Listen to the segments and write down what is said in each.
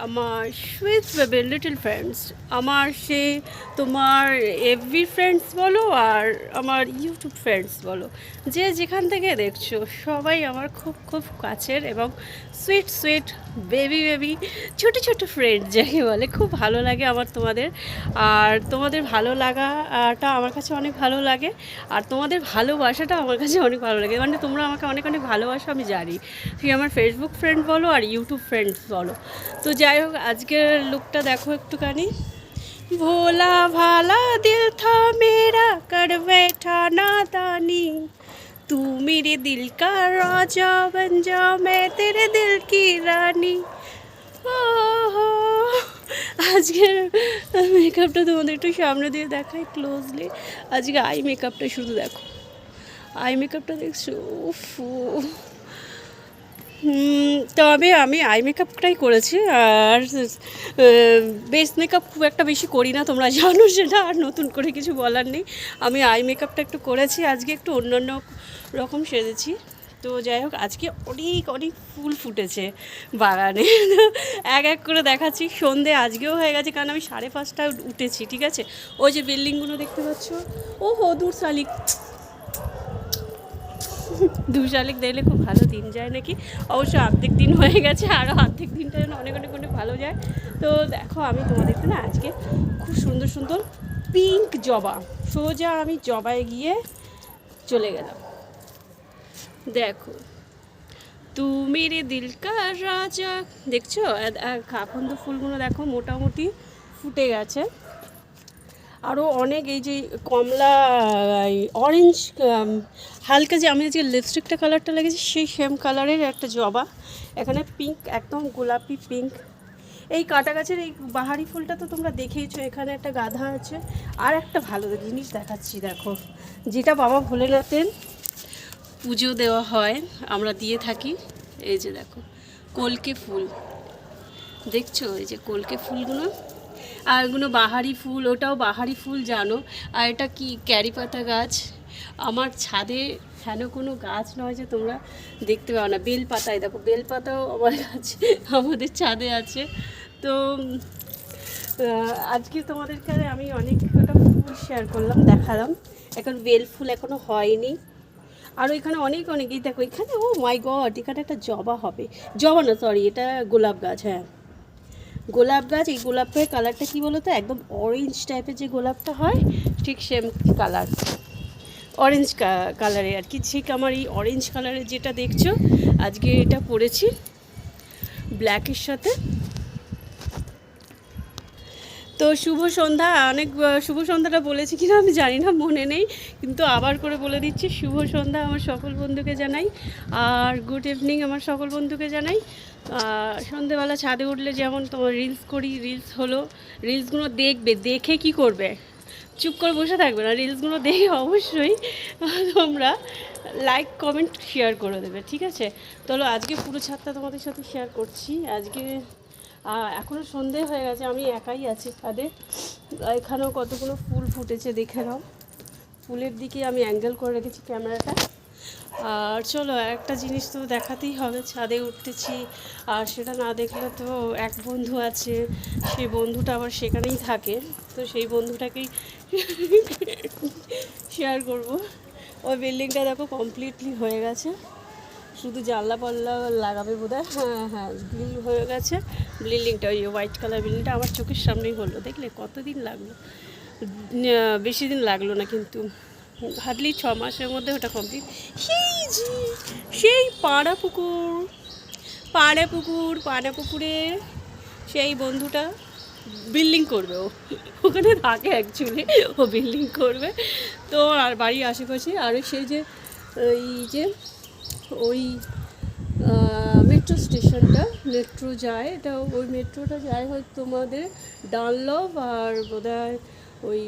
আমার sweet baby little friends, আমার সে তোমার এফবি ফ্রেন্ডস বলো আর আমার ইউটিউব ফ্রেন্ডস বলো, যে যেখান থেকে দেখছো সবাই আমার খুব খুব কাছের এবং সুইট সুইট বেবি বেবি ছোটো ছোটো ফ্রেন্ড যাকে বলে। খুব ভালো লাগে আমার তোমাদের, আর তোমাদের ভালো লাগাটা আমার কাছে অনেক ভালো লাগে, আর তোমাদের ভালোবাসাটা আমার কাছে অনেক ভালো লাগে। মানে তোমরা আমাকে অনেক অনেক ভালোবাসো আমি জানি, ঠিক আমার ফেসবুক ফ্রেন্ড বলো আর ইউটিউব ফ্রেন্ডস বলো। তো যাই হোক, আজকের লুকটা দেখো একটুখানি। ভোলা ভালা দিল থা মেরা কর बैठा नादानी, तू मेरे दिल का राजा बन जा मैं तेरे दिल की रानी। ও হো, আজকের মেকআপটা তোমাদের একটু সামনে দিয়ে দেখাই ক্লোজলি। আজকে আই মেকআপটা শুধু দেখো, আই মেকআপটা দেখছো, উফ। তবে আমি আই মেকআপটাই করেছি, আর বেস মেকআপ খুব একটা বেশি করি না, তোমরা জানো সেটা, আর নতুন করে কিছু বলার নেই। আমি আই মেকআপটা একটু করেছি, আজকে একটু অন্যান্য রকম সেজেছি। তো যাই হোক, আজকে অনেক অনেক ফুল ফুটেছে বাগানে, এক এক করে দেখাচ্ছি। সন্ধে আজকেও হয়ে গেছে, কারণ আমি 5:30টায় উঠেছি, ঠিক আছে। ওই যে বিল্ডিংগুলো দেখতে পাচ্ছ, ও হো দূর শালিক, দু শালিক দেখলে খুব ভালো দিন যায় নাকি। অবশ্য অর্ধেক দিন হয়ে গেছে, আরও অর্ধেক দিনটা যেন অনেক অনেক অনেক ভালো যায়। তো দেখো, আমি তোমাদেরকে না আজকে খুব সুন্দর সুন্দর পিঙ্ক জবা, সোজা আমি জবায় গিয়ে চলে গেলাম। দেখো, তু মেরে দিল কা রাজা, দেখছো কাকন্দ ফুলগুলো দেখো মোটামুটি ফুটে গেছে। আরও অনেক, এই যে কমলা অরেঞ্জ হালকা, যে আমি যে লিপস্টিকটা কালারটা লেগেছে সেই সেম কালারের একটা জবা, এখানে পিঙ্ক, একদম গোলাপি পিঙ্ক। এই কাটা গাছের এই বাহারি ফুলটা তো তোমরা দেখেইছো, এখানে একটা গাধা আছে। আর একটা ভালো জিনিস দেখাচ্ছি, দেখো, যেটা বাবা ভোলেনাথের পুজো দেওয়া হয়, আমরা দিয়ে থাকি। এই যে দেখো কলকে ফুল, দেখছো এই যে কলকে ফুলগুলো, আর এগুলো বাহারি ফুল, ওটাও বাহারি ফুল জানো। আর এটা কি ক্যারি পাতা গাছ, আমার ছাদে হেন কোনো গাছ নয় যে তোমরা দেখতে পাও না। বেলপাতায় দেখো, বেলপাতাও আমার কাছে আমাদের ছাদে আছে। তো আজকে তোমাদেরকে আমি অনেক কটা ফুল শেয়ার করলাম, দেখালাম। এখন বেল ফুল এখনও হয়নি, আর এখানে অনেক অনেকেই দেখো, এখানে ও মাই গড, এখানে একটা জবা হবে, জবা না সরি, এটা গোলাপ গাছ। হ্যাঁ, গোলাপ গাছ। এই গোলাপের কালারটা কী বলো তো, একদম অরেঞ্জ টাইপের যে গোলাপটা হয়, ঠিক সেম কালার, অরেঞ্জ কালারে আর কি। ঠিক আমার এই অরেঞ্জ কালারের যেটা দেখছো, আজকে এটা পরেছি ব্ল্যাকের সাথে। তো শুভ সন্ধ্যা, অনেক শুভ সন্ধ্যাটা বলেছি কিনা আমি জানি না, মনে নেই, কিন্তু আবার করে বলে দিচ্ছি, শুভ সন্ধ্যা আমার সকল বন্ধুকে জানাই, আর গুড ইভিনিং আমার সকল বন্ধুকে জানাই। সন্ধেবেলা ছাদে উঠলে যেমন তোমার রিলস করি, রিলস হলো, রিলসগুলো দেখবে, দেখে কি করবে, চুপ করে বসে থাকবে না, রিলসগুলো দেখে অবশ্যই তোমরা লাইক কমেন্ট শেয়ার করে দেবে, ঠিক আছে। চলো, আজকে পুরো ছাদটা তোমাদের সাথে শেয়ার করছি। আজকে এখনও সন্ধে হয়ে গেছে, আমি একাই আছি ছাদে। এখানেও কতগুলো ফুল ফুটেছে দেখে নাও, ফুলের দিকে আমি অ্যাঙ্গেল করে রেখেছি ক্যামেরাটা। আর চলো, একটা জিনিস তো দেখাতেই হবে, ছাদে উঠতেছি, আর সেটা না দেখলে তো, এক বন্ধু আছে, সেই বন্ধুটা আবার সেখানেই থাকে, তো সেই বন্ধুটাকেই শেয়ার করব। ওই বিল্ডিংটা দেখো কমপ্লিটলি হয়ে গেছে, শুধু জানলা পাল্লা লাগাবে বোধহয়। হ্যাঁ হ্যাঁ, গ্রিল হয়ে গেছে বিল্ডিংটা, ওই হোয়াইট কালার বিল্ডিংটা আমার চোখের সামনেই হলো, দেখলে কতদিন লাগলো, বেশি দিন লাগলো না, কিন্তু হার্ডলি 6 মাসের মধ্যে ওটা কমপ্লিট। সেই পাড়া পুকুরে সেই বন্ধুটা বিল্ডিং করবে, ওখানে থাকে অ্যাকচুয়ালি, ও বিল্ডিং করবে। তো আর বাড়ির আশেপাশে, আর সেই যে ওই মেট্রো স্টেশনটা, মেট্রো যায়, এটা ওই মেট্রোটা যায় হয়তো তোমাদের ডানলভ আর বোধহয় ওই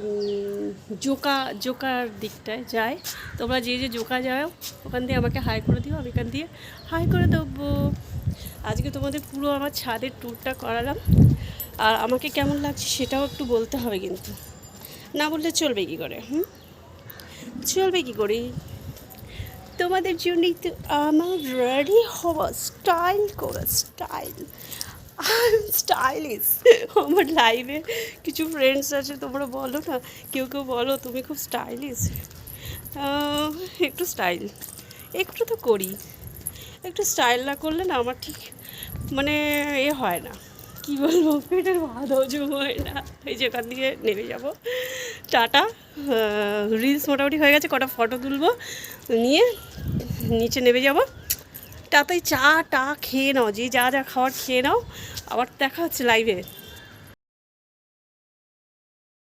জোকার দিকটায় যায়। তোমরা যে জোকা যাও ওখান দিয়ে আমাকে হাই করে দিও, আমি এখান দিয়ে হাই করে দেবো। আজকে তোমাদের পুরো আমার ছাদের ট্যুরটা করালাম, আর আমাকে কেমন লাগছে সেটাও একটু বলতে হবে, কিন্তু না বললে চলবে কী করে, চলবে কী করে। তোমাদের জন্যই তো আমার রেডি হওয়া, স্টাইল করা, স্টাইল। I am stylish. আমার লাইভে কিছু ফ্রেন্ডস আছে, তোমরা বলো না, কেউ কেউ বলো তুমি খুব স্টাইলিশ। একটু স্টাইল একটু তো করি, একটু স্টাইল না করলে না আমার ঠিক মানে এ হয় না, কি বলবো, পেটের ভাত হজম হয় না। এই যেখান দিয়ে নেমে যাব, টাটা। রিলস মোটামুটি হয়ে গেছে, কটা ফটো তুলবো, নিয়ে নিচে নেমে যাব। তাতেই চা টা খেয়ে নাও, যে যা যা খাওয়ার খেয়ে নাও, আবার দেখা হচ্ছে লাইভে।